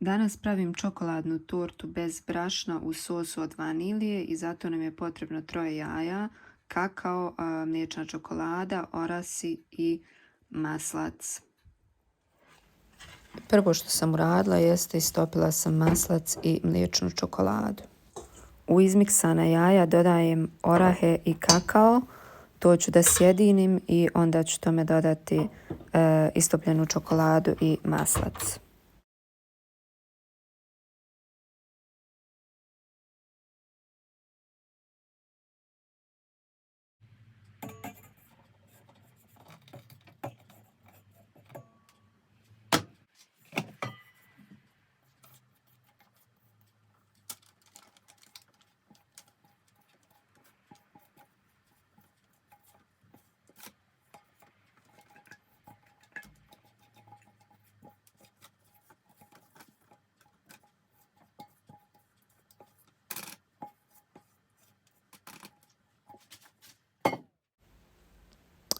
Danas pravim čokoladnu tortu bez brašna u sosu od vanilije i zato nam je potrebno 3 jaja, kakao, mliječna čokolada, orasi i maslac. Prvo što sam uradila jeste istopila sam maslac i mliječnu čokoladu. U izmiksana jaja dodajem orahe i kakao, to ću da sjedinim i onda ću tome dodati istopljenu čokoladu i maslac.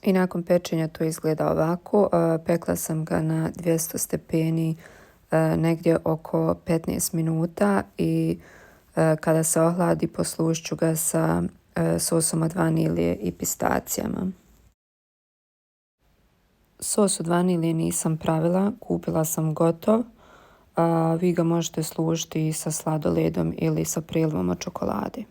I nakon pečenja to izgleda ovako. Pekla sam ga na 200 stepeni negdje oko 15 minuta i kada se ohladi poslužit ću ga sa sosom od vanilije i pistacijama. Sos od vanilije nisam pravila, kupila sam gotov. Vi ga možete služiti i sa sladoledom ili sa prilivom od čokolade.